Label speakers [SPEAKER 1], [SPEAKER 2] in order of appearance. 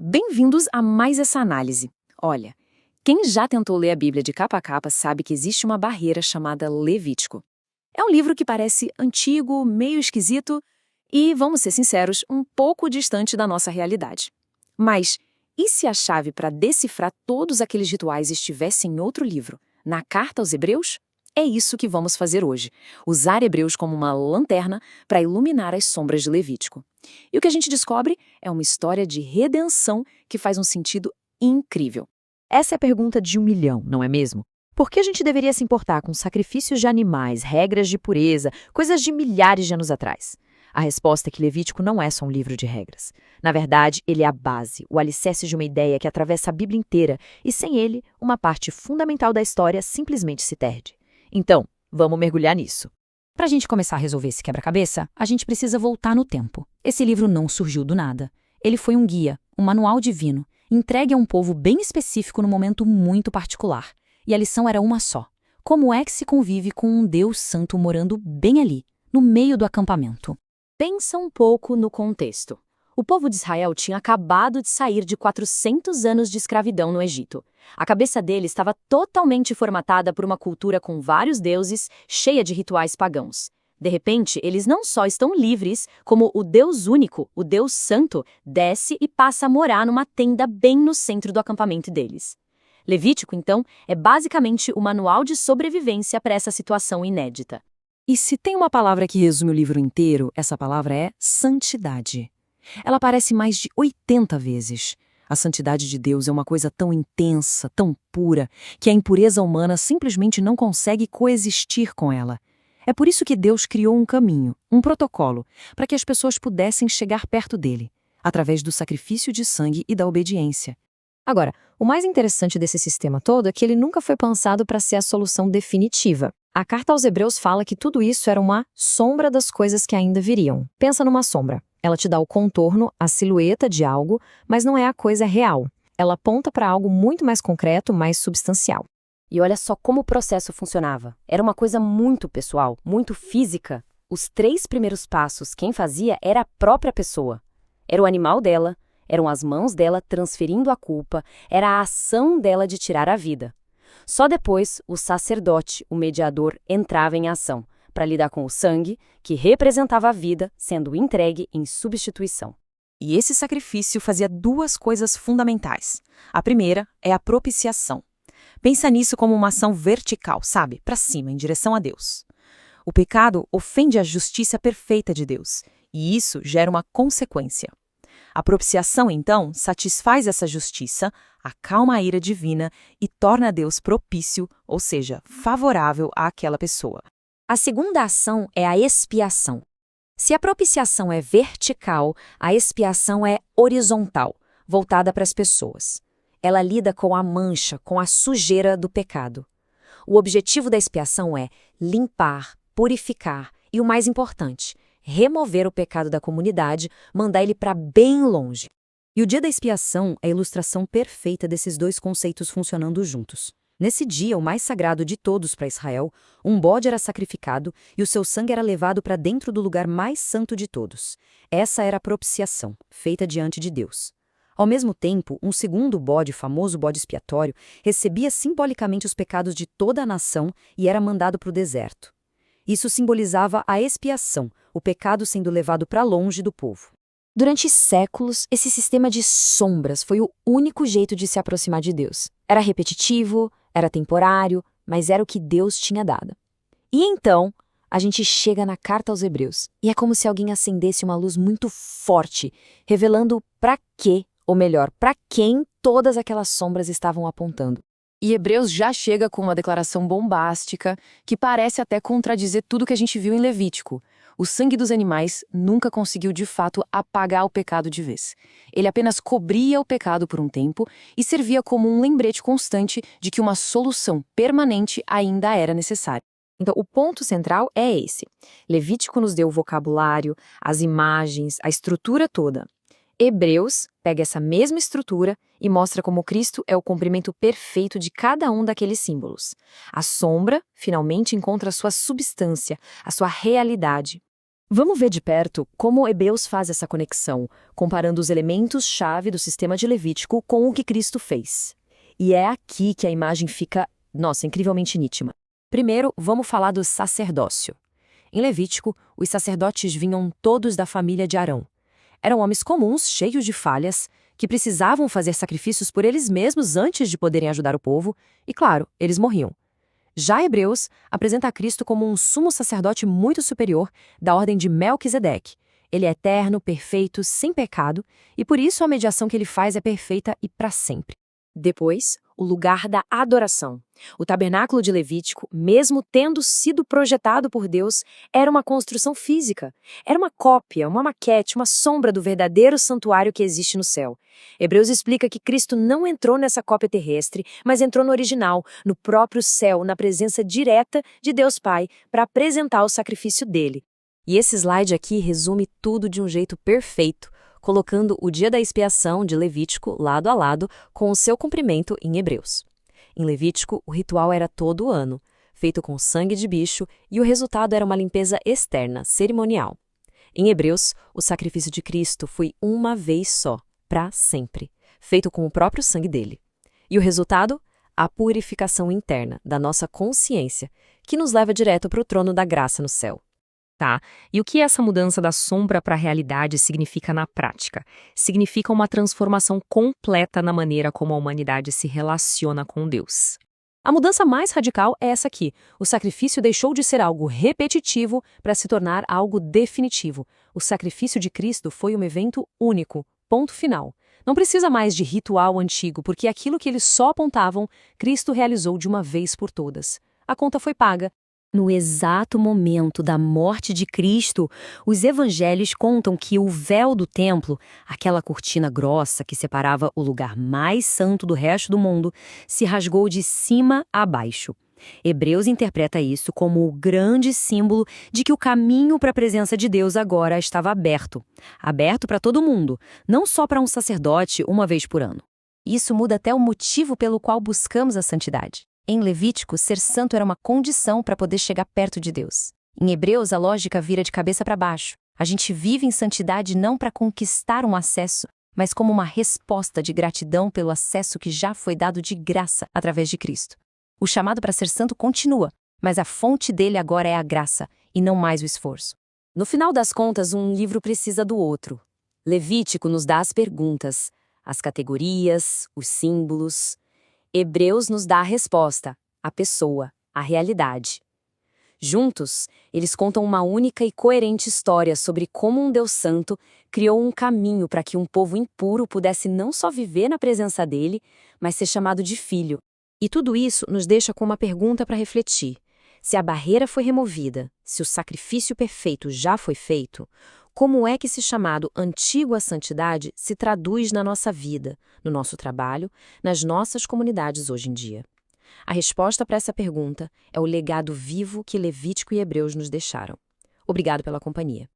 [SPEAKER 1] bem-vindos a mais essa análise. Olha, quem já tentou ler a Bíblia de capa a capa sabe que existe uma barreira chamada Levítico. É um livro que parece antigo, meio esquisito e, vamos ser sinceros, um pouco distante da nossa realidade. Mas e se a chave para decifrar todos aqueles rituais estivesse em outro livro, na Carta aos Hebreus? É isso que vamos fazer hoje, usar Hebreus como uma lanterna para iluminar as sombras de Levítico. E o que a gente descobre é uma história de redenção que faz um sentido incrível.
[SPEAKER 2] Essa é a pergunta de 1 milhão, não é mesmo? Por que a gente deveria se importar com sacrifícios de animais, regras de pureza, coisas de milhares de anos atrás? A resposta é que Levítico não é só um livro de regras. Na verdade, ele é a base, o alicerce de uma ideia que atravessa a Bíblia inteira, e sem ele, uma parte fundamental da história simplesmente se perde. Então, vamos mergulhar nisso.
[SPEAKER 3] Para a gente começar a resolver esse quebra-cabeça, a gente precisa voltar no tempo. Esse livro não surgiu do nada. Ele foi um guia, um manual divino, entregue a um povo bem específico num momento muito particular. E a lição era uma só. Como é que se convive com um Deus santo morando bem ali, no meio do acampamento?
[SPEAKER 1] Pensa um pouco no contexto. O povo de Israel tinha acabado de sair de 400 anos de escravidão no Egito. A cabeça dele estava totalmente formatada por uma cultura com vários deuses, cheia de rituais pagãos. De repente, eles não só estão livres, como o Deus único, o Deus Santo, desce e passa a morar numa tenda bem no centro do acampamento deles. Levítico, então, é basicamente o manual de sobrevivência para essa situação inédita. E se tem uma palavra que resume o livro inteiro, essa palavra é santidade. Ela aparece mais de 80 vezes. A santidade de Deus é uma coisa tão intensa, tão pura, que a impureza humana simplesmente não consegue coexistir com ela. É por isso que Deus criou um caminho, um protocolo, para que as pessoas pudessem chegar perto dele, através do sacrifício de sangue e da obediência.
[SPEAKER 2] Agora, o mais interessante desse sistema todo é que ele nunca foi pensado para ser a solução definitiva. A Carta aos Hebreus fala que tudo isso era uma sombra das coisas que ainda viriam. Pensa numa sombra. Ela te dá o contorno, a silhueta de algo, mas não é a coisa real. Ela aponta para algo muito mais concreto, mais substancial.
[SPEAKER 4] E olha só como o processo funcionava. Era uma coisa muito pessoal, muito física. Os 3 primeiros passos, quem fazia era a própria pessoa. Era o animal dela, eram as mãos dela transferindo a culpa, era a ação dela de tirar a vida. Só depois, o sacerdote, o mediador, entrava em ação, para lidar com o sangue, que representava a vida, sendo entregue em substituição.
[SPEAKER 1] E esse sacrifício fazia 2 coisas fundamentais. A primeira é a propiciação. Pensa nisso como uma ação vertical, sabe? Para cima, em direção a Deus. O pecado ofende a justiça perfeita de Deus, e isso gera uma consequência. A propiciação, então, satisfaz essa justiça, acalma a ira divina e torna Deus propício, ou seja, favorável àquela pessoa.
[SPEAKER 2] A segunda ação é a expiação. Se a propiciação é vertical, a expiação é horizontal, voltada para as pessoas. Ela lida com a mancha, com a sujeira do pecado. O objetivo da expiação é limpar, purificar e, o mais importante, remover o pecado da comunidade, mandar ele para bem longe. E o dia da expiação é a ilustração perfeita desses 2 conceitos funcionando juntos. Nesse dia, o mais sagrado de todos para Israel, um bode era sacrificado e o seu sangue era levado para dentro do lugar mais santo de todos. Essa era a propiciação, feita diante de Deus. Ao mesmo tempo, um segundo bode, famoso bode expiatório, recebia simbolicamente os pecados de toda a nação e era mandado para o deserto. Isso simbolizava a expiação, o pecado sendo levado para longe do povo. Durante séculos, esse sistema de sombras foi o único jeito de se aproximar de Deus. Era repetitivo, era temporário, mas era o que Deus tinha dado. E então, a gente chega na Carta aos Hebreus, e é como se alguém acendesse uma luz muito forte, revelando para quê, ou melhor, para quem todas aquelas sombras estavam apontando. E Hebreus já chega com uma declaração bombástica que parece até contradizer tudo que a gente viu em Levítico. O sangue dos animais nunca conseguiu de fato apagar o pecado de vez. Ele apenas cobria o pecado por um tempo e servia como um lembrete constante de que uma solução permanente ainda era necessária. Então, o ponto central é esse. Levítico nos deu o vocabulário, as imagens, a estrutura toda. Hebreus pega essa mesma estrutura e mostra como Cristo é o cumprimento perfeito de cada um daqueles símbolos. A sombra, finalmente, encontra a sua substância, a sua realidade.
[SPEAKER 1] Vamos ver de perto como Hebreus faz essa conexão, comparando os elementos-chave do sistema de Levítico com o que Cristo fez. E é aqui que a imagem fica, nossa, incrivelmente nítida. Primeiro, vamos falar do sacerdócio. Em Levítico, os sacerdotes vinham todos da família de Arão. Eram homens comuns, cheios de falhas, que precisavam fazer sacrifícios por eles mesmos antes de poderem ajudar o povo, e claro, eles morriam. Já Hebreus apresenta a Cristo como um sumo sacerdote muito superior, da ordem de Melquisedeque. Ele é eterno, perfeito, sem pecado, e por isso a mediação que ele faz é perfeita e para sempre. Depois, o lugar da adoração. O tabernáculo de Levítico, mesmo tendo sido projetado por Deus, era uma construção física. Era uma cópia, uma maquete, uma sombra do verdadeiro santuário que existe no céu. Hebreus explica que Cristo não entrou nessa cópia terrestre, mas entrou no original, no próprio céu, na presença direta de Deus Pai, para apresentar o sacrifício dele.
[SPEAKER 2] E esse slide aqui resume tudo de um jeito perfeito, colocando o dia da expiação de Levítico lado a lado com o seu cumprimento em Hebreus. Em Levítico, o ritual era todo ano, feito com sangue de bicho, e o resultado era uma limpeza externa, cerimonial. Em Hebreus, o sacrifício de Cristo foi uma vez só, para sempre, feito com o próprio sangue dele. E o resultado? A purificação interna da nossa consciência, que nos leva direto para o trono da graça no céu.
[SPEAKER 3] Tá? E o que essa mudança da sombra para a realidade significa na prática? Significa uma transformação completa na maneira como a humanidade se relaciona com Deus. A mudança mais radical é essa aqui. O sacrifício deixou de ser algo repetitivo para se tornar algo definitivo. O sacrifício de Cristo foi um evento único. Ponto final. Não precisa mais de ritual antigo, porque aquilo que eles só apontavam, Cristo realizou de uma vez por todas. A conta foi paga.
[SPEAKER 1] No exato momento da morte de Cristo, os evangelhos contam que o véu do templo, aquela cortina grossa que separava o lugar mais santo do resto do mundo, se rasgou de cima a baixo. Hebreus interpreta isso como o grande símbolo de que o caminho para a presença de Deus agora estava aberto. Aberto para todo mundo, não só para um sacerdote uma vez por ano.
[SPEAKER 2] Isso muda até o motivo pelo qual buscamos a santidade. Em Levítico, ser santo era uma condição para poder chegar perto de Deus. Em Hebreus, a lógica vira de cabeça para baixo. A gente vive em santidade não para conquistar um acesso, mas como uma resposta de gratidão pelo acesso que já foi dado de graça através de Cristo. O chamado para ser santo continua, mas a fonte dele agora é a graça, e não mais o esforço.
[SPEAKER 1] No final das contas, um livro precisa do outro. Levítico nos dá as perguntas, as categorias, os símbolos. Hebreus nos dá a resposta, a pessoa, a realidade. Juntos, eles contam uma única e coerente história sobre como um Deus santo criou um caminho para que um povo impuro pudesse não só viver na presença dele, mas ser chamado de filho.
[SPEAKER 2] E tudo isso nos deixa com uma pergunta para refletir. Se a barreira foi removida, se o sacrifício perfeito já foi feito, como é que esse chamado antigo à santidade se traduz na nossa vida, no nosso trabalho, nas nossas comunidades hoje em dia? A resposta para essa pergunta é o legado vivo que Levítico e Hebreus nos deixaram. Obrigado pela companhia.